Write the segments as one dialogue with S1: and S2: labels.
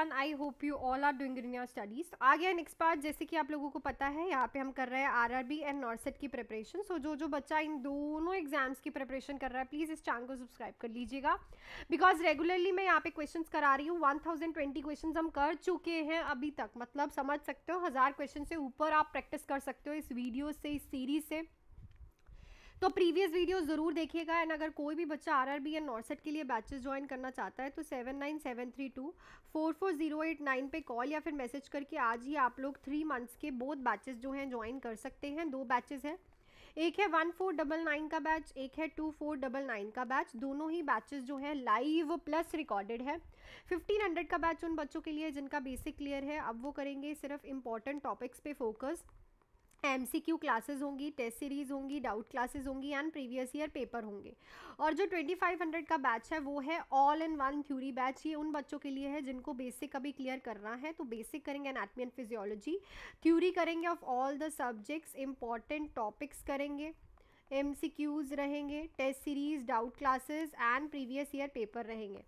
S1: Everyone, I hope you all are doing in your studies. आ गया next part. जैसे कि आप लोगों को पता है, यहाँ पे हम कर रहे हैं आरआरबी एंड नॉर्सेट की प्रिपरेशन। सो जो बच्चा इन दोनों एग्जाम्स की प्रिपरेशन कर रहा है, प्लीज़ इस चैनल को सब्सक्राइब कर लीजिएगा, बिकॉज रेगुलरली मैं यहाँ पे क्वेश्चंस करा रही हूँ। 1020 क्वेश्चंस हम कर चुके हैं अभी तक, मतलब समझ सकते हो 1000 क्वेश्चन से ऊपर आप प्रैक्टिस कर सकते हो इस वीडियो से, इस सीरीज से। तो प्रीवियस वीडियो ज़रूर देखिएगा। एंड अगर कोई भी बच्चा आरआरबी या नॉर्सेट के लिए बैचेस ज्वाइन करना चाहता है तो 7973244089 पे कॉल या फिर मैसेज करके आज ही आप लोग 3 मंथ्स के बोथ बैचेस जो हैं ज्वाइन कर सकते हैं। 2 बैचेस हैं, एक है 1499 का बैच, एक है 2499 का बैच। दोनों ही बैचेस जो है लाइव प्लस रिकॉर्डेड है। 1500 का बैच उन बच्चों के लिए जिनका बेसिक क्लियर है। अब वो करेंगे सिर्फ इंपॉर्टेंट टॉपिक्स पे फोकस। MCQ क्लासेस होंगी, टेस्ट सीरीज होंगी, डाउट क्लासेस होंगी एंड प्रीवियस ईयर पेपर होंगे। और जो 2500 का बैच है वो है all in one theory batch. ये उन बच्चों के लिए है जिनको बेसिक अभी क्लियर करना है। तो बेसिक करेंगे एनाटॉमी एंड फिजियोलॉजी, थ्योरी करेंगे of all the subjects, important topics करेंगे, MCQs रहेंगे, test series, doubt classes and previous year paper रहेंगे।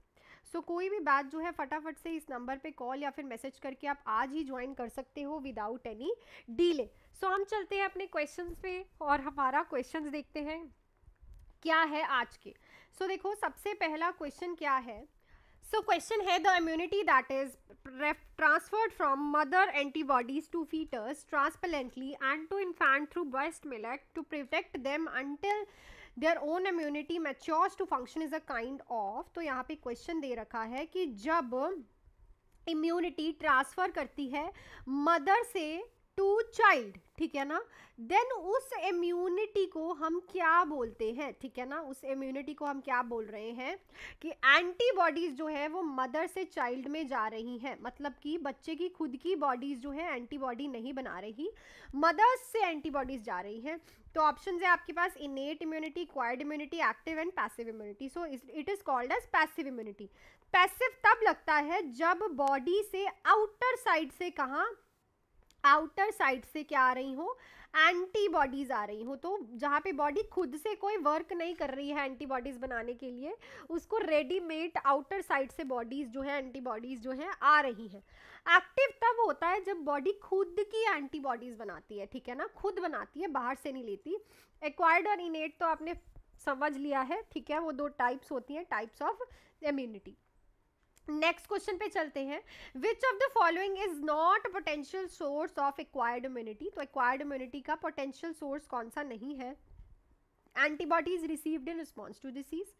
S1: सो कोई भी बात जो है फटाफट से इस नंबर पे कॉल या फिर मैसेज करके आप आज ही ज्वाइन कर सकते हो विदाउट एनी डिले। सो हम चलते हैं अपने क्वेश्चंस पे और हमारा क्वेश्चंस देखते हैं क्या है आज के। सो देखो सबसे पहला क्वेश्चन क्या है। सो क्वेश्चन है the immunity that is transferred from mother antibodies to foetus transparently and to infant through breast milk to protect them until their own immunity matures to function is a kind of. तो यहाँ पे question दे रखा है कि जब immunity transfer करती है mother से टू चाइल्ड, ठीक है ना, देन उस इम्यूनिटी को हम क्या बोलते हैं, ठीक है ना, उस इम्यूनिटी को हम क्या बोल रहे हैं कि एंटीबॉडीज जो है वो मदर से चाइल्ड में जा रही हैं। मतलब कि बच्चे की खुद की बॉडीज जो है एंटीबॉडी नहीं बना रही, मदर्स से एंटीबॉडीज जा रही हैं। तो ऑप्शन है आपके पास innate immunity, acquired immunity, active and passive immunity. So it is called as passive immunity. Passive तब लगता है जब बॉडी से आउटर साइड से, कहाँ, आउटर साइड से क्या आ रही हो, एंटीबॉडीज आ रही हो। तो जहाँ पे बॉडी खुद से कोई वर्क नहीं कर रही है एंटीबॉडीज बनाने के लिए, उसको रेडीमेड आउटर साइड से बॉडीज जो है, एंटीबॉडीज जो है आ रही हैं। एक्टिव तब होता है जब बॉडी खुद की एंटीबॉडीज बनाती है, ठीक है ना, खुद बनाती है, बाहर से नहीं लेती। एक्वायर्ड और इनेट तो आपने समझ लिया है, ठीक है, वो 2 टाइप्स होती हैं, types of immunity. Next question पे चलते हैं। Which of the following is not potential source of acquired immunity. तो एक्वायर्ड इम्यूनिटी का पोटेंशियल सोर्स कौन सा नहीं है। Antibodies received in response to disease,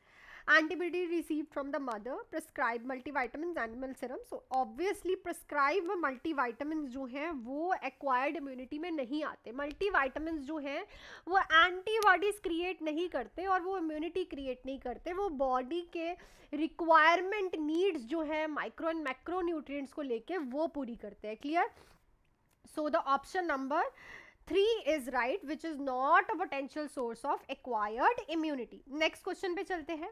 S1: antibody received from the mother, prescribe multivitamin, animal serum. So obviously prescribe multivitamin जो हैं वो acquired immunity में नहीं आते। मल्टीवाइटामिन जो हैं वो एंटीबॉडीज क्रिएट नहीं करते और वो इम्यूनिटी क्रिएट नहीं करते, वो बॉडी के रिक्वायरमेंट नीड्स जो है माइक्रो एंड मैक्रो न्यूट्रिएंट्स को लेके वो पूरी करते हैं। Clear. So the option number 3 is right, which is not a potential source of acquired immunity. Next question पे चलते हैं।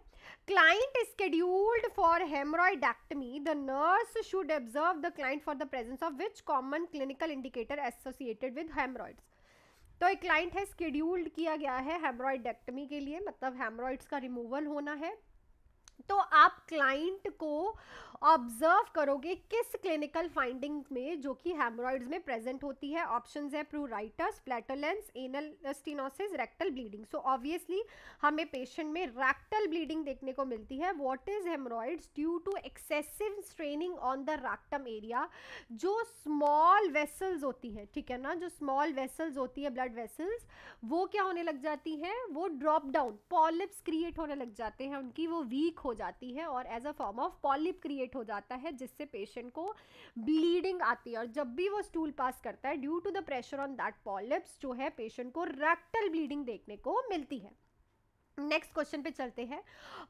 S1: Client is scheduled for hemorrhoidectomy. The nurse should observe the client for the presence of which common clinical indicator associated with hemorrhoids. तो एक client है, scheduled किया गया है हेमरॉइडेक्टमी के लिए, मतलब हेमरॉइड्स का रिमूवल होना है। तो आप क्लाइंट को ऑब्जर्व करोगे किस क्लिनिकल फाइंडिंग में जो कि हेमरॉइड्स में प्रेजेंट होती है। ऑप्शंस है pruritus, flatulence, anal stenosis, rectal bleeding. So obviously हमें पेशेंट में रेक्टल ब्लीडिंग देखने को मिलती है। What is haemorrhoids? Due to excessive straining on the rectum area, जो स्मॉल वेसल्स होती हैं, ठीक है ना, जो स्मॉल वेसल्स होती है, ब्लड वेसल्स, वो क्या होने लग जाती हैं, वो ड्रॉप डाउन, पॉलिप्स क्रिएट होने लग जाते हैं उनकी, वो वीक हो जाती है और as a form of polyp create हो जाता है, जिससे पेशेंट को ब्लीडिंग आती है। और जब भी वो स्टूल पास करता है, due to the pressure on that polyps जो है, पेशेंट को रेक्टल ब्लीडिंग देखने को मिलती है। नेक्स्ट क्वेश्चन पे चलते हैं।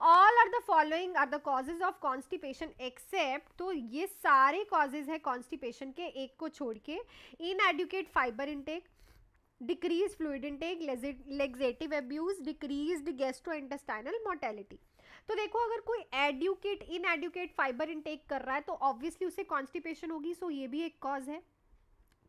S1: All are the following are the causes of constipation except, तो ये सारे कॉजेज है कॉन्स्टिपेशन के, एक को छोड़ के। Inadequate fibre intake, decrease fluid intake, laxative abuse, decreased gastrointestinal mortality. तो देखो अगर कोई एडुकेट इनएडुकेट फाइबर इंटेक कर रहा है तो ऑब्वियसली उसे कॉन्स्टिपेशन होगी, सो ये भी एक कॉज है,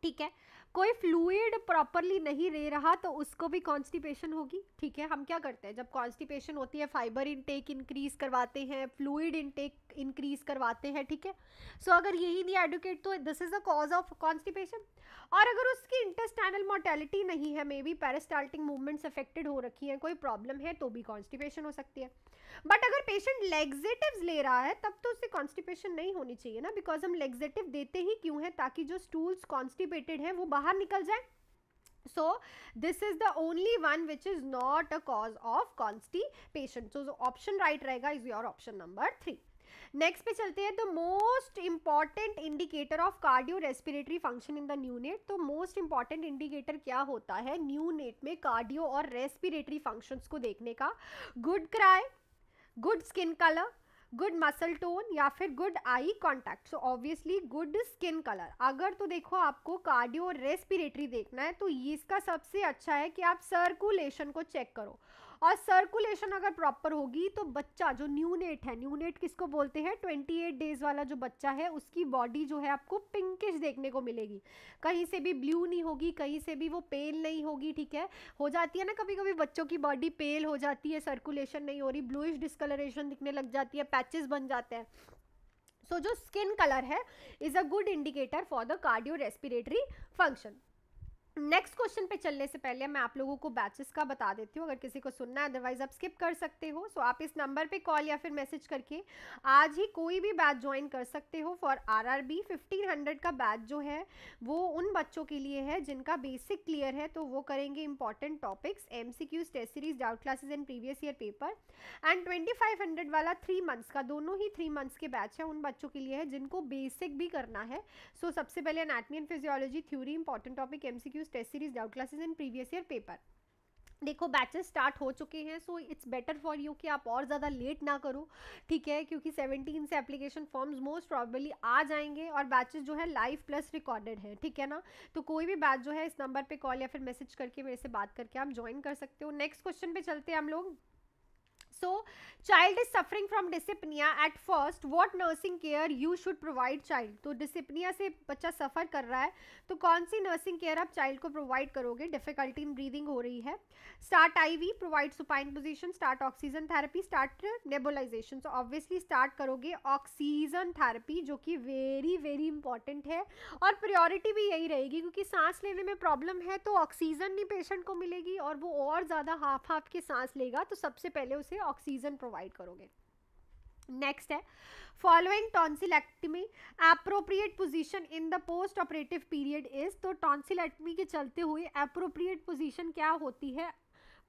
S1: ठीक है। कोई फ्लूइड प्रॉपरली नहीं ले रहा तो उसको भी कॉन्स्टिपेशन होगी, ठीक है। हम क्या करते हैं जब कॉन्स्टिपेशन होती है, फाइबर इनटेक इंक्रीज करवाते हैं, फ्लूइड इनटेक इंक्रीज करवाते हैं, ठीक है। सो अगर यही नहीं एडुकेट तो this is the cause of constipation. और अगर उसकी इंटेस्टाइनल मोर्टेलिटी नहीं है, may be peristaltic movements affected हो रखी है, कोई प्रॉब्लम है, तो भी कॉन्स्टिपेशन हो सकती है। बट अगर पेशेंट लेग्जेटिव्स ले रहा है तब तो उससे कॉन्स्टिपेशन नहीं होनी चाहिए ना, बिकॉज हम लेग्जेटिव देते ही क्यों है, ताकि जो स्टूल्स कॉन्स्टिपेटेड है वो बाहर निकल जाए। So this is the only one which is not a cause of constipation. So option right रहेगा is your option number 3. Next पे चलते हैं। The most important indicator of cardio respiratory function in the neonate. तो most important indicator क्या होता है neonate में cardio और रेस्पिरेटरी फंक्शंस को देखने का? Good cry, good skin colour, good muscle tone या फिर good eye contact. So obviously good skin colour. अगर तो देखो आपको कार्डियो और रेस्पिरेटरी देखना है तो इसका सबसे अच्छा है कि आप सर्कुलेशन को चेक करो, और सर्कुलेशन अगर प्रॉपर होगी तो बच्चा जो न्यूनेट है, न्यूनेट किसको बोलते हैं, 28 डेज वाला जो बच्चा है उसकी बॉडी जो है आपको पिंकिश देखने को मिलेगी, कहीं से भी ब्लू नहीं होगी, कहीं से भी वो पेल नहीं होगी, ठीक है। हो जाती है ना कभी कभी बच्चों की बॉडी पेल हो जाती है, सर्कुलेशन नहीं हो रही, ब्लूइश डिस्कलरेशन दिखने लग जाती है, पैचेस बन जाते हैं। सो जो स्किन कलर है is a good indicator for the cardio respiratory function. Next question पे चलने से पहले मैं आप लोगों को बैचेस का बता देती हूँ, अगर किसी को सुनना है, अदरवाइज आप स्किप कर सकते हो। सो आप इस नंबर पे कॉल या फिर मैसेज करके आज ही कोई भी बैच ज्वाइन कर सकते हो फॉर आरआरबी। 1500 का बैच जो है वो उन बच्चों के लिए है जिनका बेसिक क्लियर है, तो वो करेंगे important topics, MCQs, test series, doubt classes and previous year paper. And 2500 वाला 3 मंथ्स का, दोनों ही 3 मंथ्स के बैच है उन बच्चों के लिए है जिनको बेसिक भी करना है। सो सबसे पहले anatomy and physiology theory, important topic, MCQs, test series, doubt classes and previous year paper. देखो बैचेस स्टार्ट हो चुके हैं, so it's better for you कि आप और ज़्यादा लेट ना करो, ठीक है, क्योंकि 17 से एप्लीकेशन फॉर्म्स मोस्ट प्रॉबेबली आ जाएंगे और बैचेस जो है लाइव प्लस रिकॉर्डेड है, ठीक है ना। तो कोई भी बैच जो है इस नंबर पे कॉल या फिर मैसेज करके मेरे से बात करके आप ज्वाइन कर सकते हो। नेक्स्ट क्वेश्चन पे चलते हैं हम लोग। So, child is suffering from dyspnea at first. What nursing care you should provide child? तो dyspnea से बच्चा सफ़र कर रहा है तो कौन सी नर्सिंग केयर आप चाइल्ड को प्रोवाइड करोगे? डिफिकल्टी इन ब्रीदिंग हो रही है, start IV, provide supine position, start oxygen therapy, start nebulization. So obviously start करोगे ऑक्सीजन थेरेपी, जो कि वेरी वेरी इंपॉर्टेंट है, और प्रायोरिटी भी यही रहेगी क्योंकि सांस लेने में प्रॉब्लम है तो ऑक्सीजन नहीं पेशेंट को मिलेगी और वो और ज़्यादा हाफ के सांस लेगा, तो सबसे पहले उसे ऑक्सीजन प्रोवाइड करोगे। नेक्स्ट है following tonsillectomy appropriate position in the post operative period is. तो टॉन्सिलेक्टमी के चलते हुए एप्रोप्रिएट पोजीशन क्या होती है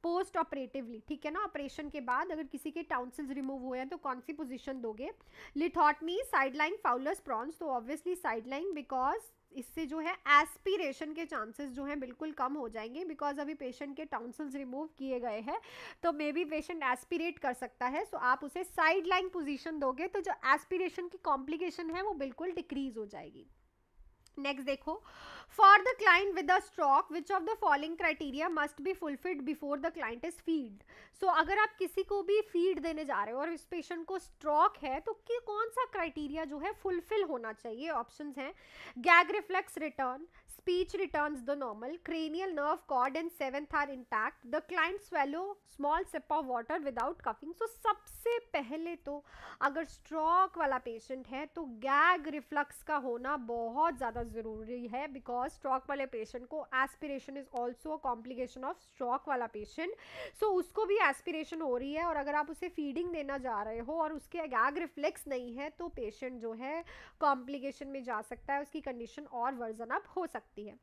S1: पोस्ट ऑपरेटिवली, ठीक है ना, ऑपरेशन के बाद अगर किसी के टाउंसिल्स रिमूव हुए हैं तो कौन सी पोजीशन दोगे? लिथोटमी, साइडलाइन, फाउलस प्रॉन्स। तो ऑब्वियसली साइडलाइन, बिकॉज इससे जो है एस्पिरेशन के चांसेस जो है बिल्कुल कम हो जाएंगे, बिकॉज अभी पेशेंट के टाउंसिल्स रिमूव किए गए हैं तो मे बी पेशेंट एस्पिरेट कर सकता है। सो आप उसे साइड लाइन पोजिशन दोगे तो जो एस्पिरेशन की कॉम्प्लिकेशन है वो बिल्कुल डिक्रीज हो जाएगी। नेक्स्ट देखो, for the client with a stroke which of the following criteria must be fulfilled before the client is feed. So अगर आप किसी को भी फीड देने जा रहे हो और इस पेशेंट को स्ट्रोक है तो कि कौन सा क्राइटेरिया जो है फुलफिल होना चाहिए? ऑप्शंस हैं gag reflex return, speech returns the normal, cranial nerve cord and seventh are intact, the client swallow small sip of water without coughing। so सबसे पहले तो अगर स्ट्रोक वाला पेशेंट है तो गैग रिफ्लक्स का होना बहुत ज़्यादा ज़रूरी है, बिकॉज स्ट्रोक वाले पेशेंट को aspiration is also a complication of stroke वाला पेशेंट। सो उसको भी एस्पिरेशन हो रही है और अगर आप उसे फीडिंग देना जा रहे हो और उसके गैग रिफ्लेक्स नहीं है तो पेशेंट जो है कॉम्प्लिकेशन में जा सकता है, उसकी कंडीशन और वर्जन अप हो सकती है।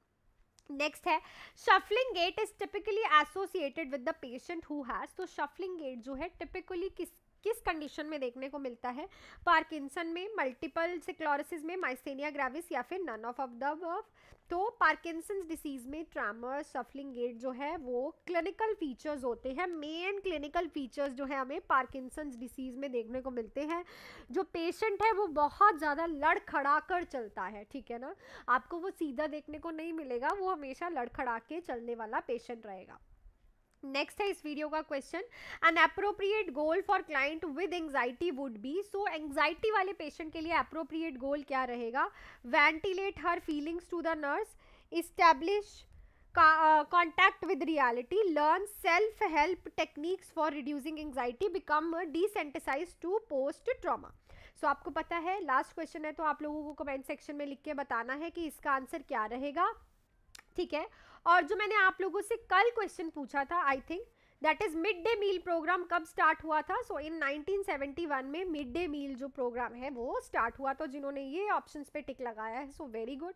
S1: नेक्स्ट है shuffling gait is typically associated with the patient who has. तो शफलिंग गेट जो है टिपिकली किस कंडीशन में देखने को मिलता है? पार्किंसन में, मल्टीपल स्क्लेरोसिस में, माइस्थेनिया ग्रेविस या फिर नन ऑफ द अबव। तो पार्किंसंस डिसीज में ट्रेमर, शफलिंग गेट जो है वो क्लिनिकल फीचर्स होते हैं। मेन क्लिनिकल फीचर्स जो है हमें पार्किंसंस डिसीज में देखने को मिलते हैं। जो पेशेंट है वो बहुत ज़्यादा लड़खड़ा कर चलता है, ठीक है ना, आपको वो सीधा देखने को नहीं मिलेगा, वो हमेशा लड़खड़ा के चलने वाला पेशेंट रहेगा। नेक्स्ट है इस वीडियो का question, an appropriate goal for client with anxiety would be. So anxiety वाले पेशेंट के लिए अप्रोप्रिएट गोल क्या रहेगा? Ventilate her feelings to the nurse, establish contact with reality, learn self help techniques for reducing anxiety, become desensitized to post trauma. सो आपको पता है last question है, तो आप लोगों को कमेंट सेक्शन में लिख के बताना है कि इसका आंसर क्या रहेगा, ठीक है। और जो मैंने आप लोगों से कल क्वेश्चन पूछा था, I think that is mid day meal program कब स्टार्ट हुआ था? सो इन 1971 में मिड डे मील जो प्रोग्राम है वो स्टार्ट हुआ, तो जिन्होंने ये ऑप्शंस पे टिक लगाया है, so very good.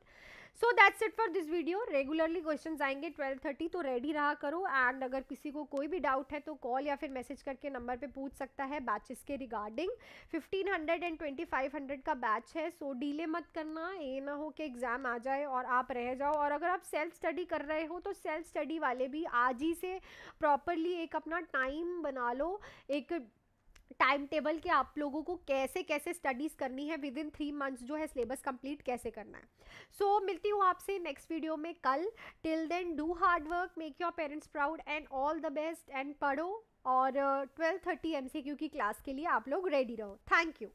S1: So that's it for this video. Regularly questions आएंगे 12:30, तो रेडी रहा करो। एंड अगर किसी को कोई भी डाउट है तो कॉल या फिर मैसेज करके नंबर पे पूछ सकता है बैचेस के रिगार्डिंग। 1500 एंड 2500 का बैच है, सो डीले मत करना, ये ना हो कि एग्जाम आ जाए और आप रह जाओ। और अगर आप सेल्फ स्टडी कर रहे हो तो सेल्फ स्टडी वाले भी आज ही से प्रॉपरली एक अपना टाइम बना लो, एक टाइम टेबल के आप लोगों को कैसे कैसे स्टडीज करनी है, विद इन 3 मंथ्स जो है सिलेबस कंप्लीट कैसे करना है। सो मिलती हूँ आपसे नेक्स्ट वीडियो में कल। Till then do hard work, make your parents proud and all the best, and पढ़ो और 12:30 MCQ की क्लास के लिए आप लोग रेडी रहो। Thank you.